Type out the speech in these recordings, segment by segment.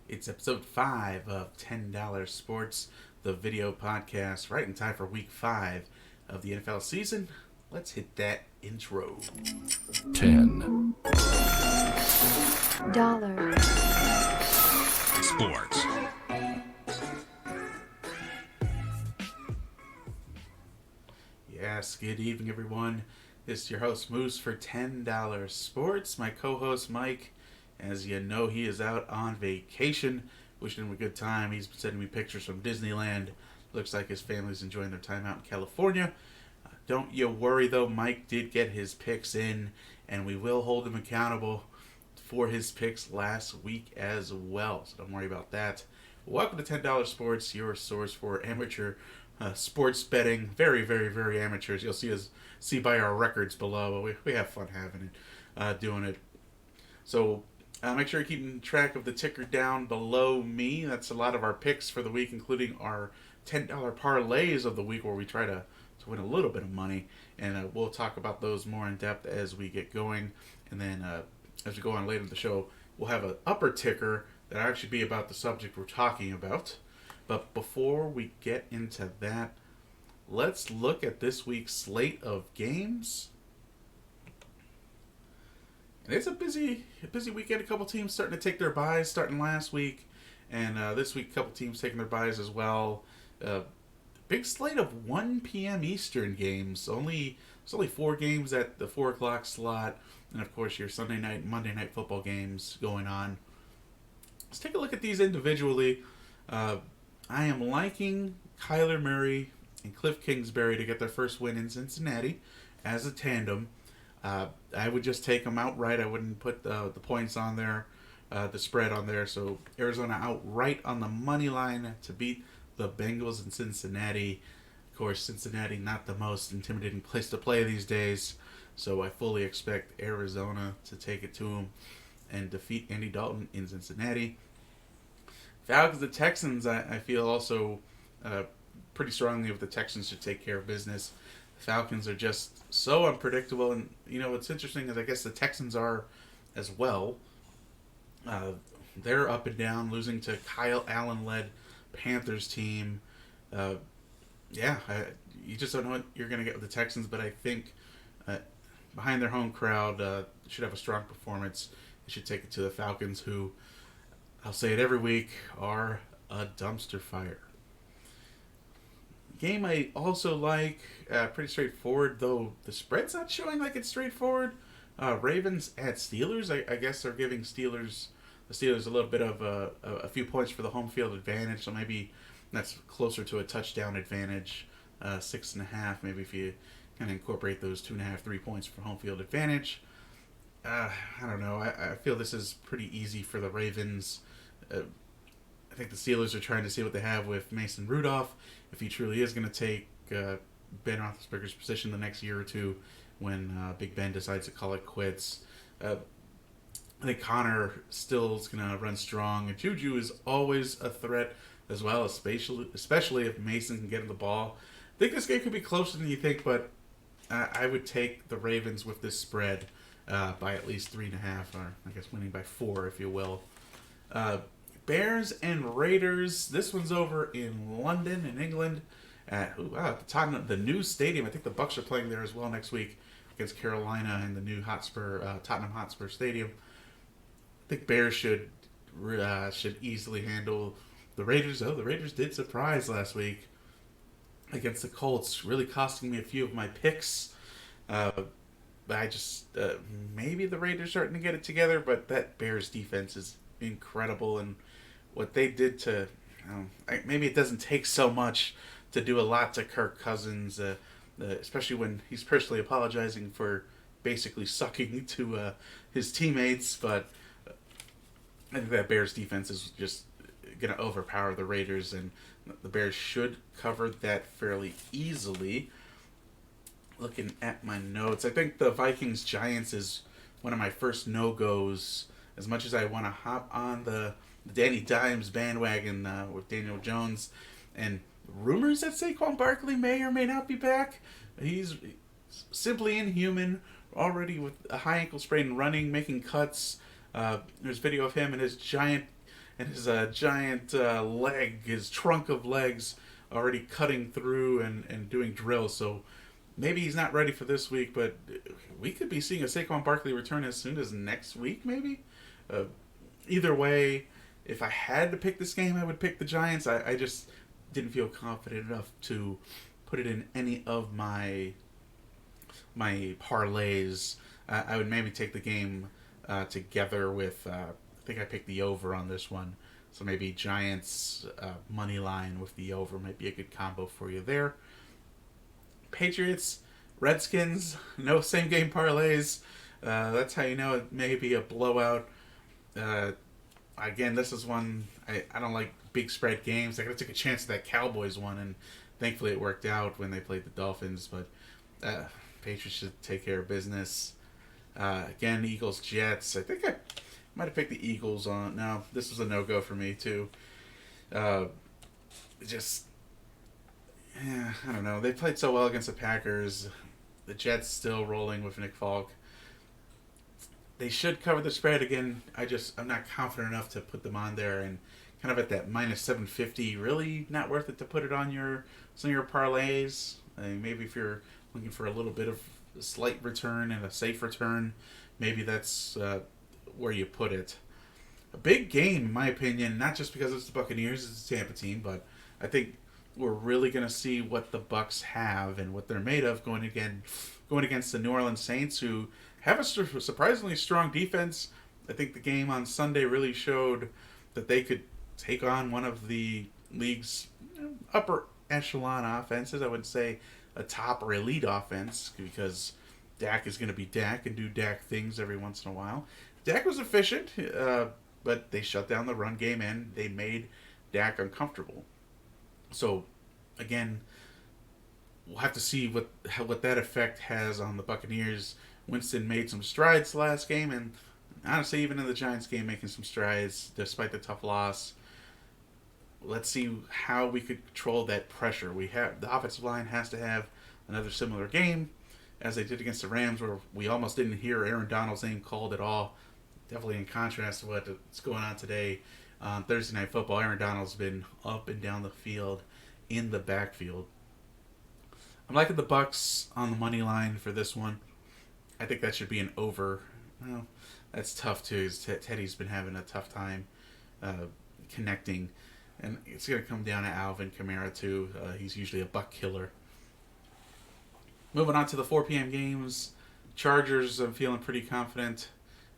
It's episode 5 of $10 Sports, the video podcast, right in time for week 5 of the NFL season. Let's hit that intro. 10 Dollar Sports. Yes, good evening, everyone. This is your host, Moose, for $10 Sports. My co-host, Mike, as you know, he is out on vacation. Wishing him a good time. He's been sending me pictures from Disneyland. Looks like his family's enjoying their time out in California. Don't you worry, though. Mike did get his picks in, and we will hold him accountable for his picks last week as well. So don't worry about that. Welcome to $10 Sports, your source for amateur sports betting. Very, very, very amateurs. You'll see by our records below. We have fun having it, doing it. So make sure you're keeping track of the ticker down below me. That's a lot of our picks for the week, including our $10 parlays of the week, where we try to win a little bit of money. And we'll talk about those more in depth as we get going. And then as we go on later in the show, we'll have an upper ticker that'll actually be about the subject we're talking about. But before we get into that, let's look at this week's slate of games. And it's a busy weekend. A couple teams starting to take their byes, starting last week, and this week a couple teams taking their byes as well. Big slate of 1 p.m. Eastern games. There's only 4 games at the 4 o'clock slot, and of course your Sunday night, Monday night football games going on. Let's take a look at these individually. I am liking Kyler Murray and Cliff Kingsbury to get their first win in Cincinnati as a tandem. I would just take them outright. I wouldn't put the points on there, the spread on there. So Arizona outright on the money line to beat the Bengals in Cincinnati. Of course, Cincinnati not the most intimidating place to play these days. So I fully expect Arizona to take it to them and defeat Andy Dalton in Cincinnati. Falcons and Texans, I feel also pretty strongly with the Texans should take care of business. The Falcons are just so unpredictable, and what's interesting is I guess the Texans are as well. They're up and down, losing to Kyle Allen-led Panthers team. You just don't know what you're going to get with the Texans, but I think behind their home crowd should have a strong performance. They should take it to the Falcons, who, I'll say it every week, are a dumpster fire. Game I also like, pretty straightforward, though the spread's not showing like it's straightforward. Ravens at Steelers. I guess they're giving the Steelers a little bit of a few points for the home field advantage, so maybe that's closer to a touchdown advantage, 6.5. Maybe if you kind of incorporate those 2.5, 3 points for home field advantage. I don't know. I feel this is pretty easy for the Ravens. I think the Steelers are trying to see what they have with Mason Rudolph, if he truly is going to take Ben Roethlisberger's position the next year or two when Big Ben decides to call it quits. I think Connor still is going to run strong, and Juju is always a threat as well, especially if Mason can get him the ball. I think this game could be closer than you think, but I would take the Ravens with this spread by at least 3.5, or I guess winning by 4, if you will. Bears and Raiders. This one's over in London, in England, at the new stadium. I think the Bucks are playing there as well next week against Carolina in the new Tottenham Hotspur Stadium. I think Bears should easily handle the Raiders. The Raiders did surprise last week against the Colts, really costing me a few of my picks. I just maybe the Raiders starting to get it together, but that Bears defense is incredible, and what they did to maybe it doesn't take so much to do a lot to Kirk Cousins, especially when he's personally apologizing for basically sucking to his teammates. But I think that Bears defense is just going to overpower the Raiders, and the Bears should cover that fairly easily. Looking at my notes, I think the Vikings-Giants is one of my first no-goes. As much as I want to hop on the Danny Dimes bandwagon with Daniel Jones, and rumors that Saquon Barkley may or may not be back. He's simply inhuman, already with a high ankle sprain, running, making cuts. There's video of him and his giant and his giant leg, his trunk of legs, already cutting through and doing drills. So maybe he's not ready for this week, but we could be seeing a Saquon Barkley return as soon as next week, maybe. Uh, Either way, if I had to pick this game, I would pick the Giants. I just didn't feel confident enough to put it in any of my parlays. I would maybe take the game together with. I think I picked the over on this one, so maybe Giants money line with the over might be a good combo for you there. Patriots, Redskins, no same game parlays. That's how you know it may be a blowout. Again, this is one I don't like big spread games. I gotta take a chance at that Cowboys one, and thankfully it worked out when they played the Dolphins. But Patriots should take care of business. Again, Eagles, Jets. I think I might have picked the Eagles on. No, this was a no-go for me too. Just, yeah, I don't know. They played so well against the Packers. The Jets still rolling with Nick Folk. They should cover the spread again. I'm not confident enough to put them on there, and kind of at that minus 750. Really not worth it to put it on some of your parlays. Maybe if you're looking for a little bit of a slight return and a safe return, maybe that's where you put it. A big game, in my opinion, not just because it's the Buccaneers, it's a Tampa team, but I think we're really going to see what the Bucs have and what they're made of going against the New Orleans Saints, who have a surprisingly strong defense. I think the game on Sunday really showed that they could take on one of the league's upper echelon offenses. I would say a top or elite offense, because Dak is going to be Dak and do Dak things every once in a while. Dak was efficient, but they shut down the run game and they made Dak uncomfortable. So, again, we'll have to see what that effect has on the Buccaneers. Winston made some strides last game, and honestly, even in the Giants game, making some strides despite the tough loss. Let's see how we could control that pressure. The offensive line has to have another similar game as they did against the Rams, where we almost didn't hear Aaron Donald's name called at all. Definitely in contrast to what's going on today on Thursday Night Football. Aaron Donald's been up and down the field in the backfield. I'm liking the Bucs on the money line for this one. I think that should be an over. Well, that's tough too. Teddy's been having a tough time connecting, and it's going to come down to Alvin Kamara too. He's usually a buck killer. Moving on to the 4 p.m. games. Chargers, I'm feeling pretty confident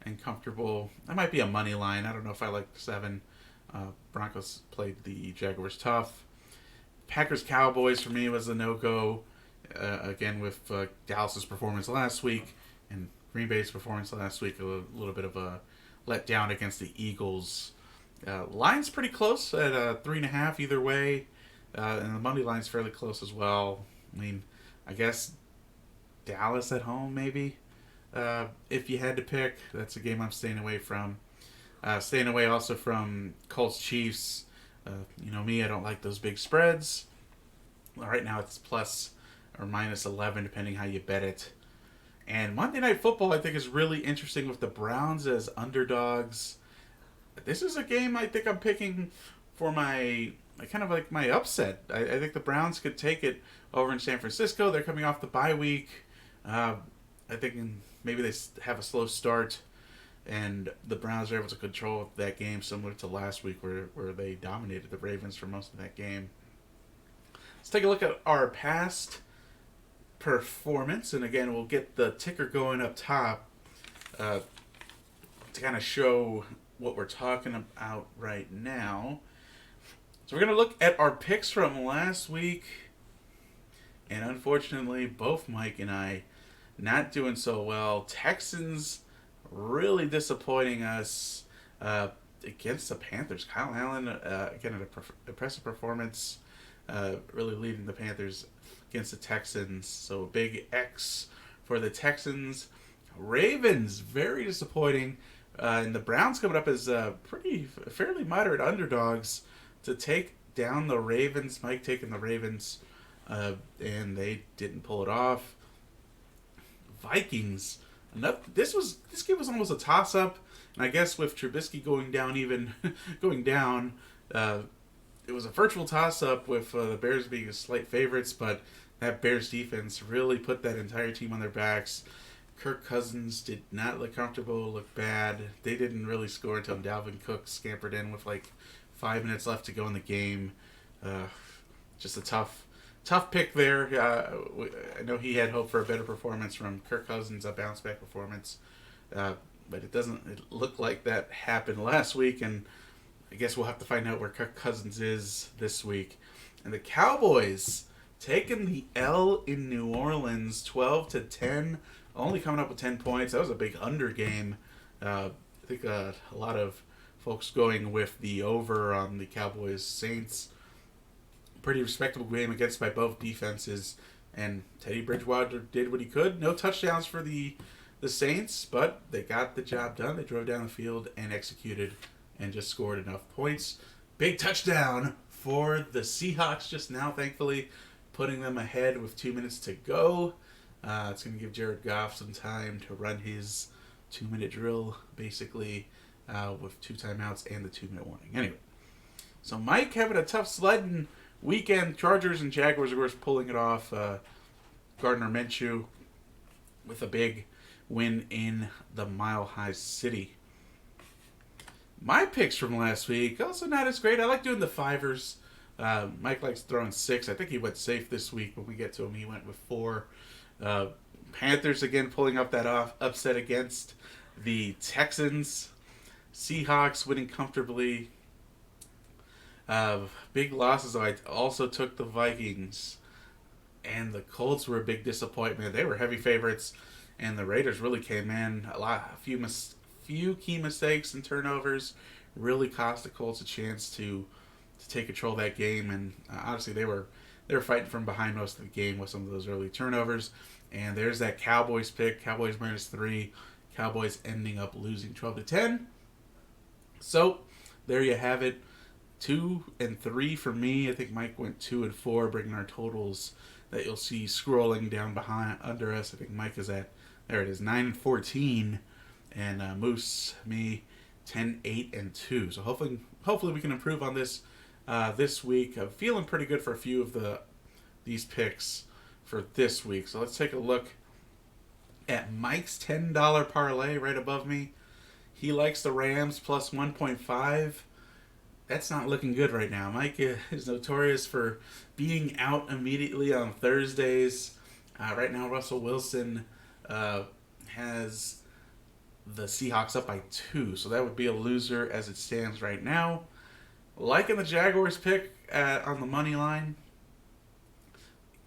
and comfortable. That might be a money line. I don't know if I like 7. Broncos played the Jaguars tough. Packers Cowboys for me was a no-go. Again, with Dallas's performance last week and Green Bay's performance last week, a little bit of a letdown against the Eagles. Line's pretty close at 3.5 either way, and the money line's fairly close as well. I mean, I guess Dallas at home maybe. If you had to pick, that's a game I'm staying away from. Staying away also from Colts Chiefs. You know me, I don't like those big spreads. Well, right now it's plus or minus 11, depending how you bet it. And Monday Night Football, I think, is really interesting with the Browns as underdogs. This is a game I think I'm picking for my kind of like my upset. I think the Browns could take it over in San Francisco. They're coming off the bye week. I think maybe they have a slow start, and the Browns are able to control that game, similar to last week where they dominated the Ravens for most of that game. Let's take a look at our past performance, and again, we'll get the ticker going up top to kind of show what we're talking about right now. So we're going to look at our picks from last week, and unfortunately, both Mike and I not doing so well. Texans really disappointing us against the Panthers. Kyle Allen, again, an impressive performance, really leading the Panthers against the Texans. So a big X for the Texans. Ravens, very disappointing. And the Browns coming up as fairly moderate underdogs to take down the Ravens. Mike taking the Ravens, and they didn't pull it off. Vikings. This game was almost a toss-up, And I guess with Trubisky going down, going down, it was a virtual toss-up with the Bears being slight favorites, but that Bears defense really put that entire team on their backs. Kirk Cousins did not look comfortable, look bad. They didn't really score until Dalvin Cook scampered in with like 5 minutes left to go in the game. Just a tough pick there. I know he had hope for a better performance from Kirk Cousins, a bounce-back performance. But it doesn't look like that happened last week, and I guess we'll have to find out where Kirk Cousins is this week. And the Cowboys taking the L in New Orleans, 12-10, only coming up with 10 points. That was a big under game. I think a lot of folks going with the over on the Cowboys Saints. Pretty respectable game against by both defenses, and Teddy Bridgewater did what he could. No touchdowns for the Saints, but they got the job done. They drove down the field and executed and just scored enough points. Big touchdown for the Seahawks just now, thankfully, putting them ahead with 2 minutes to go. It's going to give Jared Goff some time to run his 2-minute drill, basically, with 2 timeouts and the 2-minute warning. Anyway, so Mike having a tough sledding weekend. Chargers and Jaguars, of course, pulling it off. Gardner Minshew with a big win in the Mile High City. My picks from last week, also not as great. I like doing the fivers. Mike likes throwing 6. I think he went safe this week. When we get to him, he went with 4. Panthers again pulling up that upset against the Texans. Seahawks winning comfortably. Big losses. I also took the Vikings. And the Colts were a big disappointment. They were heavy favorites. And the Raiders really came in. A few key mistakes and turnovers really cost the Colts a chance to take control of that game. And obviously they were fighting from behind most of the game with some of those early turnovers. And there's that Cowboys pick. Cowboys -3. Cowboys ending up losing 12-10. So there you have it. 2 and 3 for me. I think Mike went 2 and 4, bringing our totals that you'll see scrolling down behind under us. I think Mike is at, there it is, 9 and 14, and Moose, me, 10, 8 and 2. So hopefully we can improve on this this week. I'm feeling pretty good for a few of these picks for this week. So let's take a look at Mike's $10 parlay right above me. He likes the Rams plus 1.5. That's not looking good right now. Mike is notorious for being out immediately on Thursdays. Right now, Russell Wilson has the Seahawks up by 2, so that would be a loser as it stands right now. Liking the Jaguars pick on the money line.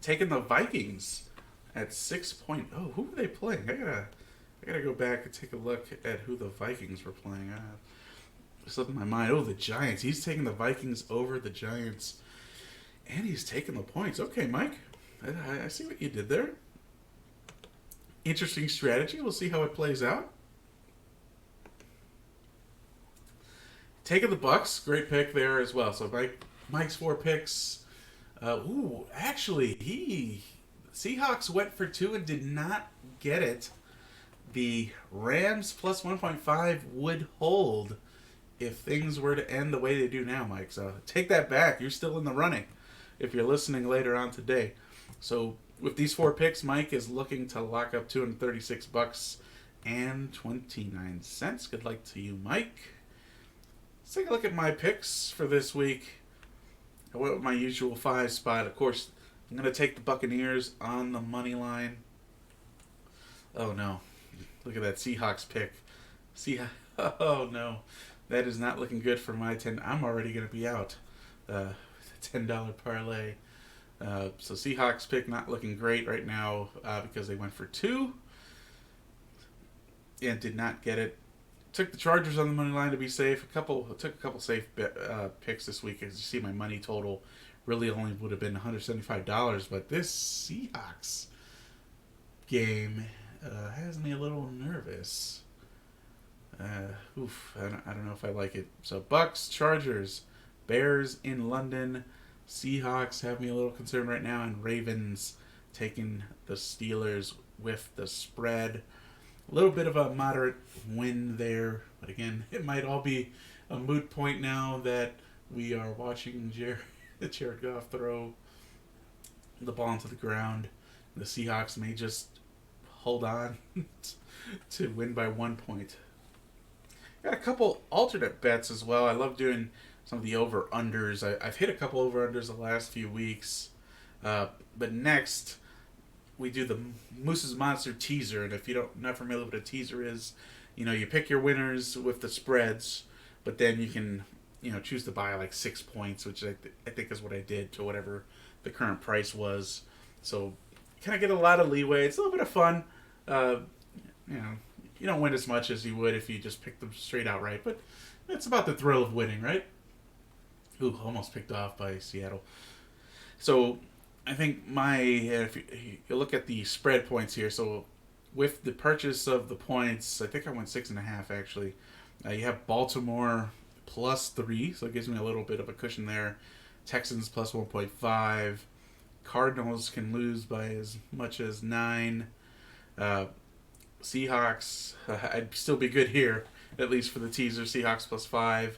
Taking the Vikings at 6 Oh, who were they playing? I gotta go back and take a look at who the Vikings were playing. Slipped in my mind. Oh, the Giants. He's taking the Vikings over the Giants. And he's taking the points. Okay, Mike. I see what you did there. Interesting strategy. We'll see how it plays out. Taking the Bucks. Great pick there as well. So Mike's 4 picks. Actually, Seahawks went for 2 and did not get it. The Rams plus 1.5 would hold if things were to end the way they do now, Mike. So take that back. You're still in the running if you're listening later on today. So with these 4 picks, Mike is looking to lock up $236.29. Good luck to you, Mike. Let's take a look at my picks for this week. I went with my usual 5 spot. Of course, I'm going to take the Buccaneers on the money line. Oh, no. Look at that Seahawks pick. Oh, no. That is not looking good for my 10. I'm already going to be out. The $10 parlay. So Seahawks pick not looking great right now because they went for 2 and did not get it. Took the Chargers on the money line to be safe. Took a couple safe picks this week. As you see, my money total really only would have been $175. But this Seahawks game has me a little nervous. I don't know if I like it. So Bucks, Chargers, Bears in London, Seahawks have me a little concerned right now, and Ravens taking the Steelers with the spread. A little bit of a moderate win there But again, it might all be a moot point now that we are watching Jared Goff throw the ball into the ground. The Seahawks may just hold on to win by 1 point. Got a couple alternate bets as well. I love doing some of the over-unders. I've hit a couple over-unders the last few weeks. But next, we do the Moose's Monster teaser. And if you're not familiar with what a teaser is, you pick your winners with the spreads, but then you can, choose to buy like 6 points, which I think is what I did to whatever the current price was. So kind of get a lot of leeway. It's a little bit of fun. You don't win as much as you would if you just pick them straight outright, but it's about the thrill of winning, right? Ooh, almost picked off by Seattle. So I think if you look at the spread points here, so with the purchase of the points, I think I went 6.5 actually. You have Baltimore +3, so it gives me a little bit of a cushion there. Texans +1.5. Cardinals can lose by as much as 9. Seahawks, I'd still be good here, at least for the teaser. Seahawks +5.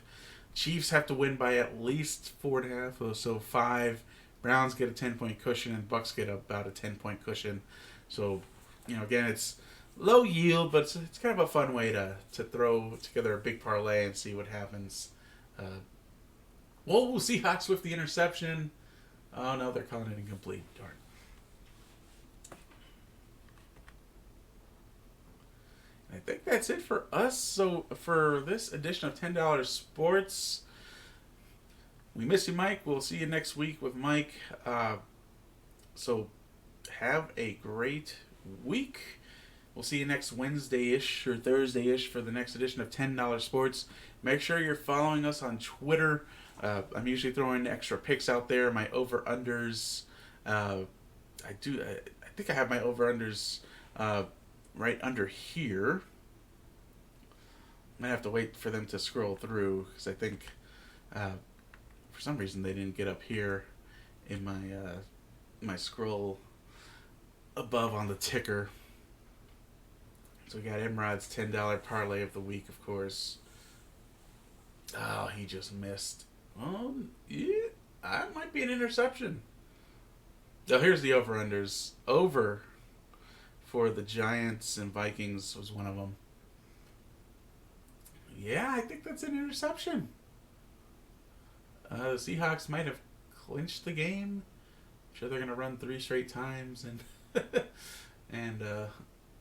Chiefs have to win by at least 4.5, so 5. Browns get a 10-point cushion, and Bucks get about a 10-point cushion. So, again, it's low yield, but it's kind of a fun way to throw together a big parlay and see what happens. Seahawks with the interception. Oh, no, they're calling it incomplete. Darn. I think that's it for us. So for this edition of $10 Sports, we miss you, Mike. We'll see you next week with Mike. So have a great week. We'll see you next Wednesday-ish or Thursday-ish for the next edition of $10 Sports. Make sure you're following us on Twitter. I'm usually throwing extra picks out there. My over-unders. I think I have my over-unders right under here. Might have to wait for them to scroll through because I think for some reason they didn't get up here in my scroll above on the ticker. So we got MRod's $10 parlay of the week, of course. Oh, he just missed. Yeah, that might be an interception. Oh, here's the over-unders. Over for the Giants and Vikings was one of them. Yeah, I think that's an interception. The Seahawks might have clinched the game. I'm sure they're going to run 3 straight times and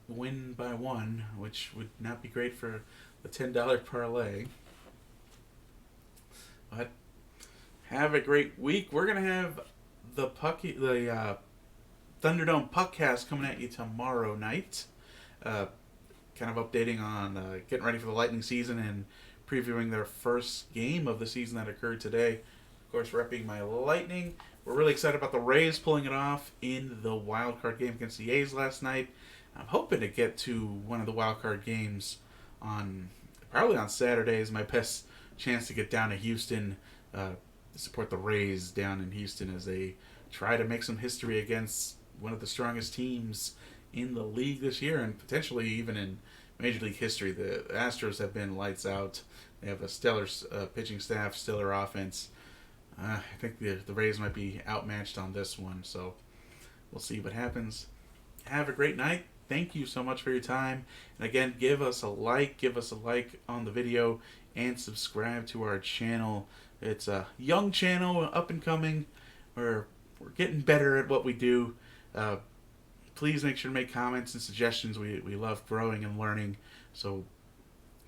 win by 1, which would not be great for the $10 parlay. But have a great week. We're going to have the Thunderdome Puckcast coming at you tomorrow night. Kind of updating on getting ready for the Lightning season and previewing their first game of the season that occurred today. Of course, repping my Lightning. We're really excited about the Rays pulling it off in the wild card game against the A's last night. I'm hoping to get to one of the wild card games probably on Saturday is my best chance to get down to Houston to support the Rays down in Houston as they try to make some history against one of the strongest teams in the league this year and potentially even in Major League history. The Astros have been lights out. They have a stellar pitching staff, stellar offense. I think the Rays might be outmatched on this one, so we'll see what happens. Have a great night. Thank you so much for your time. And again, give us a like on the video, and subscribe to our channel. It's a young channel, up and coming. We're getting better at what we do. Please make sure to make comments and suggestions. We love growing and learning. So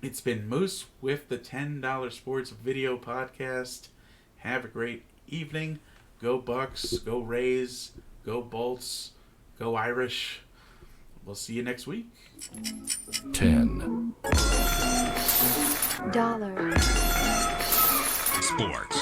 it's been Moose with the $10 Sports Video Podcast. Have a great evening. Go Bucks. Go Rays. Go Bolts. Go Irish. We'll see you next week. $10 Dollar Sport.